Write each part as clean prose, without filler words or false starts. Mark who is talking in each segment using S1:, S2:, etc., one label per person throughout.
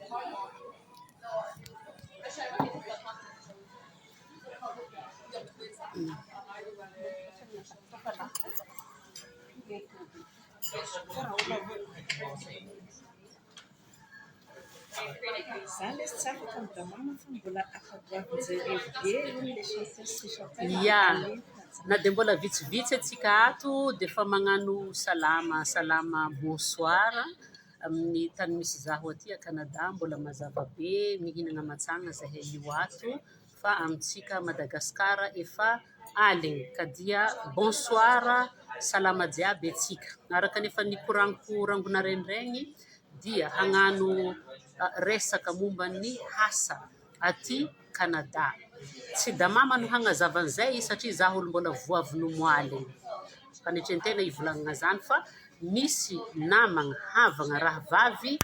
S1: Za le tsy afaka midamana fa mbola afagoavin'jareo be ony le chanteur sy chanteur
S2: Ya,
S1: alefina
S2: na dia mbola vitsivitsy atsika ato dia efa magnano salama bonsoir amin'ny tany misy zaho aty a Canada. Mbola mazava be mihinana matsagna zahay io ato fa amintsika Madagasikara efa aligny ka dia bonsoir salama jiaby atsika. Araka nefa nikoragnonareny regny dia hagnano resaka momba ny asa aty Canada. Tsy damama no hagnazava an'izay satria zaho olo mbola voavy nomoaligny. Fanetrentegna ivolagnana zany fa misy namagna havagna rahavavy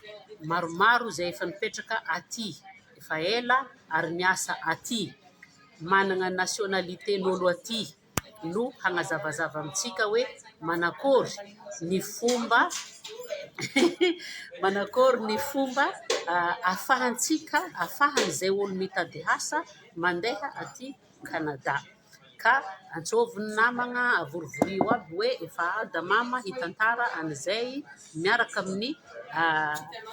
S2: maromaro zay efa nipetraka aty efa ela ary miasa aty, managna nationalité n'olo aty no hagnazavazava amintsika hoe manakory ny fomba manakory ny fomba afahan'izay olo mitady asa mandeha aty Canada. Ka antsoviny namagna avorivorio aby hoe efa damama hitantara an'izay miaraka amin'ny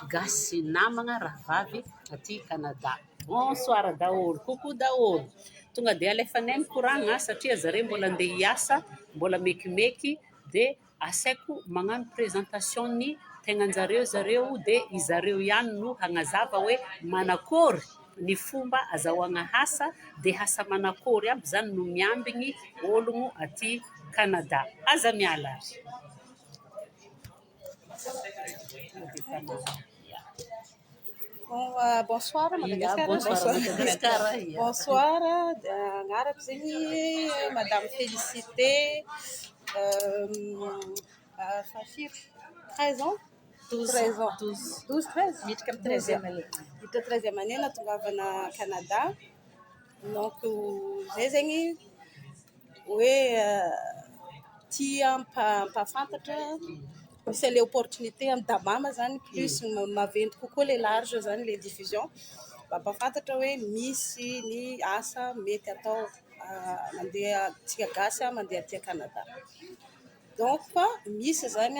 S2: gasy namagna rahavavy aty Canada. Bonsoir daholo, coucou daholo. Tonga dia alefanay mikoragna satria zareo mbola andeha hiasa, mbola mekimeky dia asaiko magnano présentation ny tegnanjareo dia izareo ihany no hagnazava hoe manakory ny fomba azahoagna asa dia asa manakory aby zany no miambigny ologno aty Canada. Aza miala ary.
S1: Bonsoir Madagasikara.
S2: Madagasikara.
S1: Bonsoir, agnarako zegny Madame Félicité, Fafiry, 13 ans. 13 ans. 12, 13.
S2: Miditra amin'ny 13e année.
S1: Miditra 13e année natongavana Canada. Donc zay zegny hoe tia mpafantatra misy le opportunité amin'ny damama zany plus maventy kokoa le large zany le diffusion mba mpafantatra hoe misy ny asa mety atao mandeha tsika gasy mandeha aty Canada. Donc fa misy zany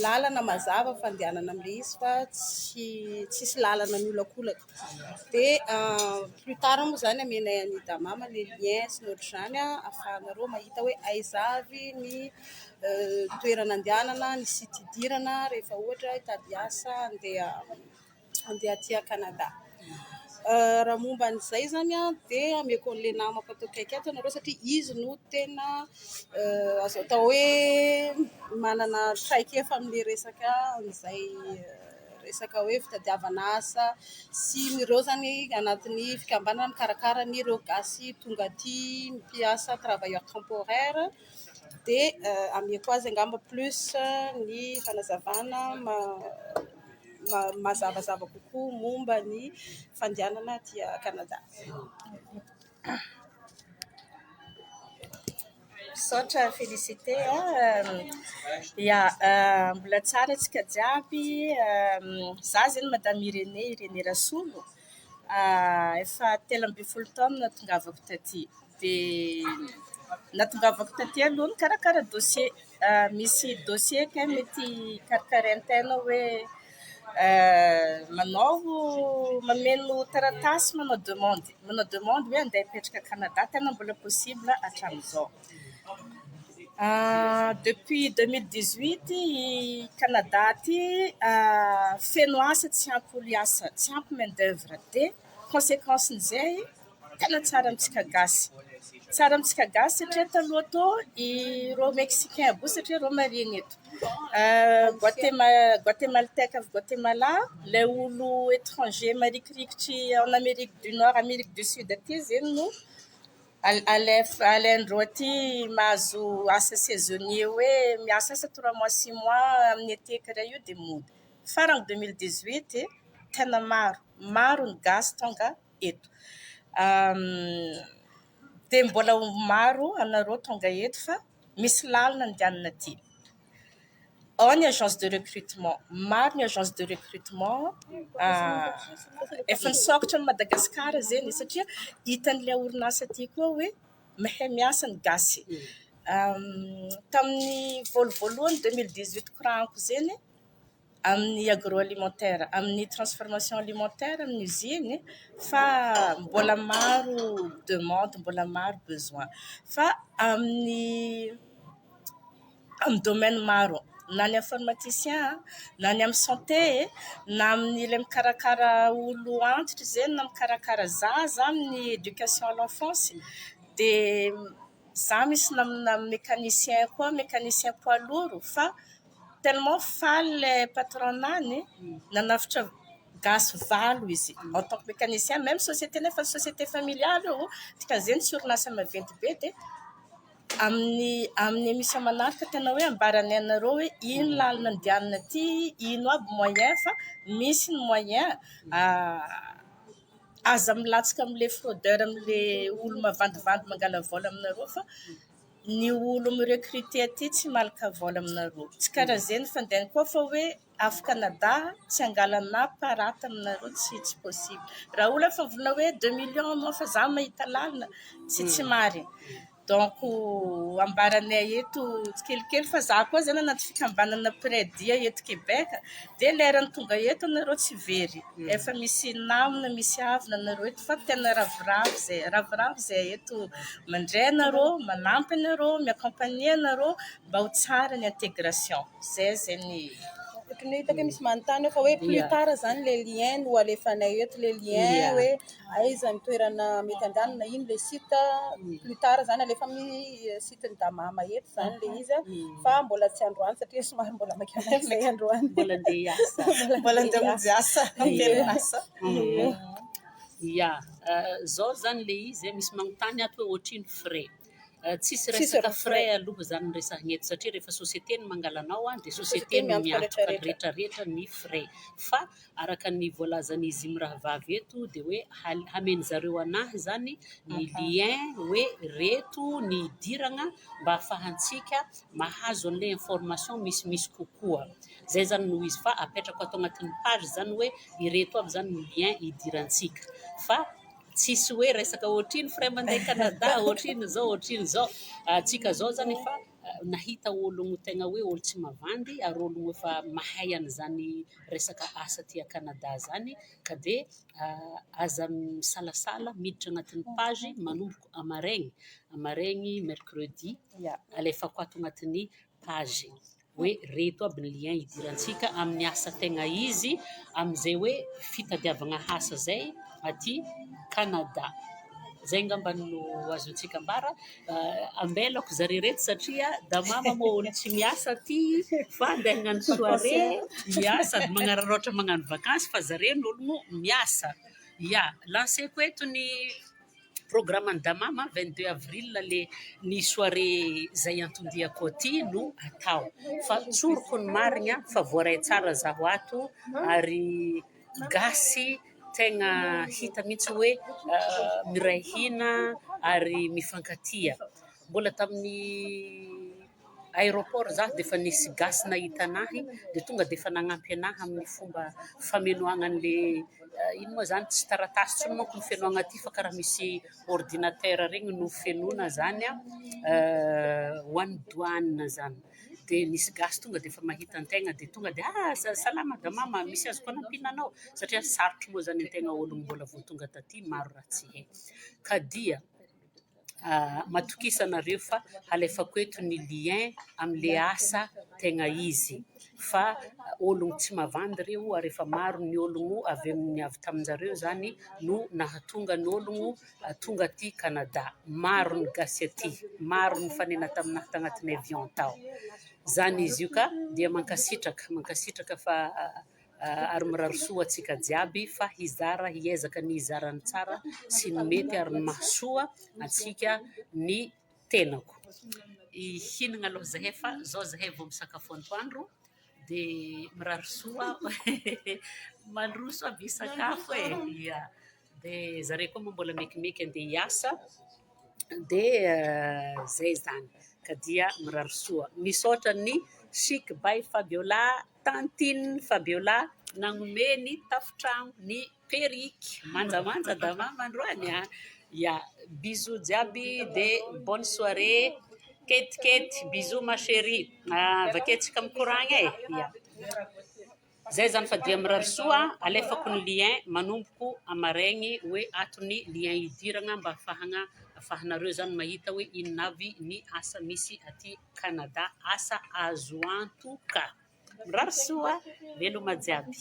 S1: lalana mazava fandehanana amle izy fa tsisy lalana miolakolaka. Dia plus tard moa zany amenay any damama le lien sy ny ohatran'izany ahafahanareo mahita hoe aiza avy ny toerana andehanana, ny site idirana rehefa ohatra hitady asa andeha aty Canada. Raha momba an'izay zany dia ameko an'le namako atao kaiky ato anareo satria izy no tena azo atao hoe manana traikefa amin'le resaka an'izay resaka hoe fitadiavana asa sy ireo zany anatin'ny fikambanana mikarakara ny ireo gasy tonga aty mpiasa travailleur temporaire. Dia ameko azy angamba plus ny fanazavana mazavazava kokoa momba ny fandehanana aty Canada.
S3: Misaotra Félicité mbola tsara antsika jiaby. Za zegny Madame Irénée Rasolo, efa 13 taona natongavako taty. Dia natongavako taty aloha nikarakara dossier. Misy dossier kay mety karakarain-tegna hoe mameno taratasy manao demande hoe andeha hipetraka Canada, tena mbola possible hatramin'izao. Depuis 2018 i Canada ty feno asa tsy ampy olo asa, tsy ampy main d'œuvre. Dia conséquencen'izay tena tsara amintsika gasy. Tsara amintsika gasy satria taloha tô ireo Mexicain aby satria ireo marigny eto. Guatémaltèque avy Guatemala, le olo étranger marikirikitry en Amérique du Nord, Amérique du Sud aty zegny no alaindreo aty mahazo asa saisonnier hoe miasa asa 3 mois 6 mois amin'ny été karaha io dia mody. Farany 2018 tena maro ny gasy tonga eto. Dia mbola maro anareo tonga eto fa misy lalana andehanana aty. ao ny agence de recrutement, maro ny agence de recrutement efa nisokatra ny Madagasikara zegny satria hitan'ilay orinasa ty koa hoe mahay miasa ny gasy. Tamin'ny voalohany 2018 koragnako zegny amin'ny agroalimentaire, amin'ny transformation alimentaire amin'ny usine, fa mbola maro demande, mbola maro besoin. Fa amin'ny domaine maro, na ny informaticien, na ny amin'ny santé, na amin'ny ilay mikarakara olo antitra zegny, na mikarakara zaza amin'ny éducation à l'enfance, dia za misy namina mécanicien koa, mécanicien poids lourd, fa tellement faly le patronany nanafitra gasy 8 izy en tant que mécanicien, même société nefa société familiale io dikan'izeny tsy orinasa maventy be, dia amin'ny émission manaraka tena hoe ambaranay anareo hoe ino lalana andehanana ty, ino aby moyen, fa misy ny moyen aza milatsaka amin'le fraudeur, amin'le olo mavandivandy mangala vola aminareo, fa ny olo mirecruté aty tsy malaka vola aminareo. Tsy karaha zeny fandehany koa fa hoe avy Canada tsy angalana parata aminareo, tsy possible. Raha olo efa volana hoe 2 millions anao fa za mahita lalina, tsy marina. Donc ambaranay eto kelikely, fa za koa zany anaty fikambanana prédia eto Québec, dia lerany tonga eto anareo tsy very. Efa misy namana, misy havana anareo eto, fa tena ravoravo zay eto mandray anareo, manampy anareo, miaccompagner anareo mba ho tsara ny intégration. Zay zegny.
S1: Ohatran'ny hitako misy manontany fa hoe plus tard zany le lien no alefanay eto, le lien hoe aiza ny toerana mety andehanana, ino le site, plus tard zany alefa amin'ny site ny Damama eto zany le izy, fa mbola tsy androany satria somary mbola makianay androany.
S2: Mbola andeha hiasa.
S3: Mbola andeha miasa am-perinasa.
S2: Ya, zao zany le izy misy manontany ato hoe ohatrino frais. Tsisy resaka frais aloha zany resahana eto satria rehefa société ny mangalanao dia société no miantoka rehetrarehetra ny frais. Fa araka ny voalazan'izy raha vavy eto dia hoe hameny zareo anahy zany ny lien hoe reto ny idirana mba ahafahantsika mahazo an'ilay information misy kokoa. Zay zany no izy, fa apetrako atao agnatin'ny page zany hoe ireto aby zany ny lien idirantsika. Fa tsisy hoe resaka ohatrino frais mandeha Canada, ohatrino zao. Tsika zao zany efa nahita ologno tegna hoe olo tsy mavandy, ary ologno efa mahay an'izany resaka asa ty a Canada zany, ka dia aza misalasala miditra agnatin'ny page manomboko amaraigny mercredi, alefako ato agnatin'ny page hoe reto aby ny lien idirantsika amin'ny asa tegna izy, amin'izay hoe fitadiavagna asa zay aty Canada. Zay ngamba no azontsika ambara. Ambelako zare reto satria Damama moa olo tsy miasa aty, fa andeha hagnano soirée miasa, magnararaotra magnano vakansy, fa zare ny ologno miasa. Ya, lanceko eto ny programme Damama 22 avril ny soirée zay antondiako aty no atao. Fa tsoroko ny marigna fa voaray tsara zaho ato, ary gasy tegna hita mihitsy hoe miray hina ary mifankatia. Mbola tamin'ny aéroport za dia efa nisy gasy nahita anahy, dia tonga dia efa nagnampy anahy amin'ny fomba famenoagna an'le ino moa zany, tsy taratasy tsy manko ny fenoagna aty, fa karaha misy ordinateur regny no fenoana zany ho an'ny douane zany. Dia nisy gasy tonga dia efa mahita antegna, dia tonga dia salama Damama, misy azoko anampina anao, satria sarotro moa zany antegna ologno mbola vao tonga taty, maro raha tsy hay. Ka dia matokisanareo fa alefako eto ny lien amin'le asa tegna izy, fa ologno tsy mavandy reo, ary efa maro ny ologno avy taminjareo zany no nahatonga ny ologno tonga aty Canada. Maro ny gasy aty, maro ny fanena taminahy tagnatin'ny avion tao. Zany izy io, ka dia mankasitraka fa ary mirary soa atsika jiaby, fa hizara hiezaka ny hizarany tsara sy ny mety ary ny mahasoa atsika ny tenako. Ihinagna aloha zahay, fa zao zahay vao misakafo antoandro, dia mirary soa mandroso aby sakafo ya. Dia zare koa moa mbola mekimeky andeha hiasa, dia zay zany, ka dia mirary soa. Misaotra ny Chic by Fabiola, Tantine Fabiola, nagnome ny tafitrano ny perrique. Manjamanja da mamandroany a. Ya, bisous jiaby de bonne soirée. Ketikety, bisous ma chérie. Vakentsika mikoragna e. Ya. Zay zany fa dia mirary soa alefako ny lien manomboko amaregny hoe atony lien idiragna mba afahanareo zany mahita hoe inona avy ny asa misy aty Canada, asa azo antoka. Mirary soa, veloma jiaby.